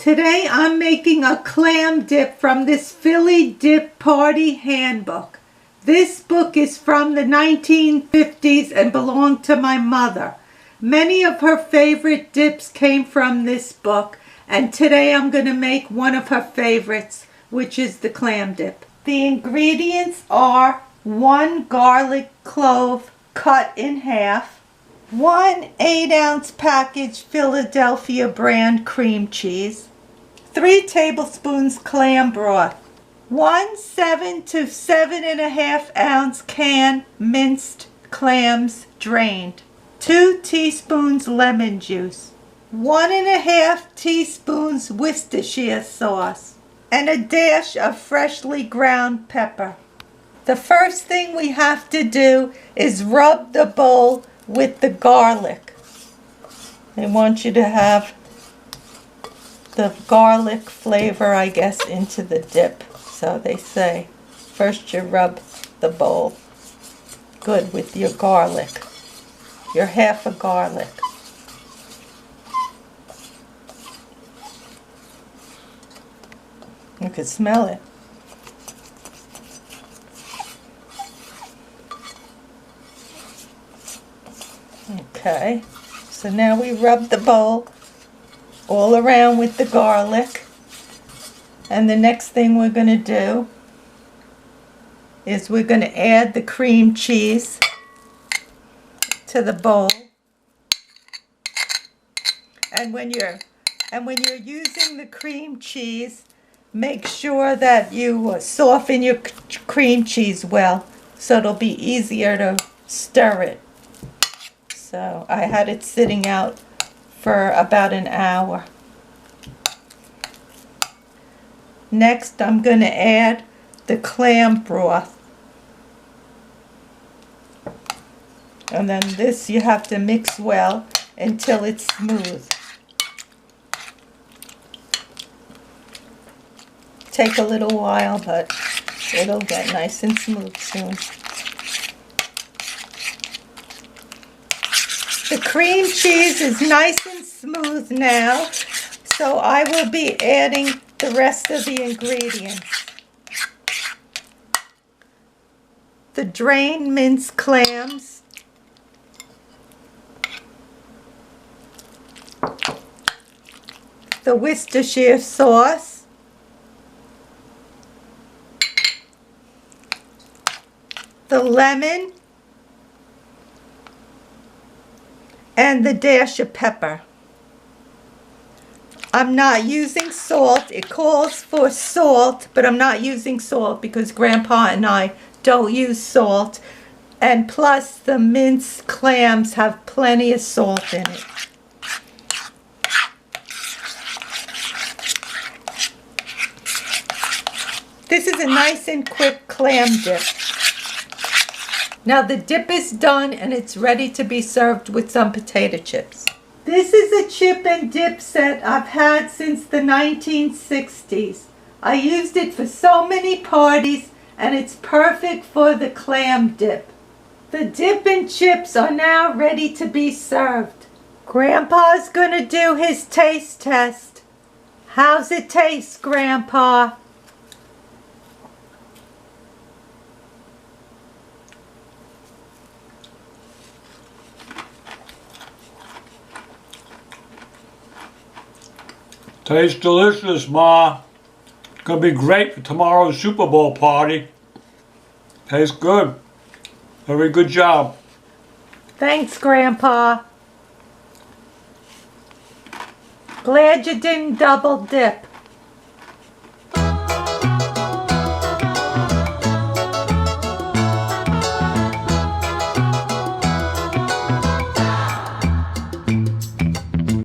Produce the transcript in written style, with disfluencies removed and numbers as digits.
Today I'm making a clam dip from this Philly Dip Party Handbook. This book is from the 1950s and belonged to my mother. Many of her favorite dips came from this book, and today I'm going to make one of her favorites, which is the clam dip. The ingredients are 1 garlic clove cut in half, 1 8-ounce package Philadelphia brand cream cheese, 3 tablespoons clam broth, 1 7 to 7.5 ounce can minced clams drained, 2 teaspoons lemon juice, 1.5 teaspoons Worcestershire sauce, and a dash of freshly ground pepper. The first thing we have to do is rub the bowl with the garlic. They want you to have the garlic flavor, I guess, into the dip. So they say, first you rub the bowl good with your garlic, your half a garlic. You can smell it. Okay, so now we rub the bowl all around with the garlic. And the next thing we're going to do is we're going to add the cream cheese to the bowl. And when you're using the cream cheese, make sure that you soften your cream cheese well, so it'll be easier to stir it. So I had it sitting out for about an hour. Next, I'm going to add the clam broth. And then this you have to mix well until it's smooth. Take a little while, but it'll get nice and smooth soon. The cream cheese is nice and smooth now, so I will be adding the rest of the ingredients. The drained minced clams, the Worcestershire sauce, the lemon, and the dash of pepper. I'm not using salt. It calls for salt, but I'm not using salt because Grandpa and I don't use salt. And plus, the minced clams have plenty of salt in it. This is a nice and quick clam dip. Now the dip is done and it's ready to be served with some potato chips. This is a chip and dip set I've had since the 1960s. I used it for so many parties and it's perfect for the clam dip. The dip and chips are now ready to be served. Grandpa's gonna do his taste test. How's it taste, Grandpa? Tastes delicious, Ma. Gonna be great for tomorrow's Super Bowl party. Tastes good. Very good job. Thanks, Grandpa. Glad you didn't double dip.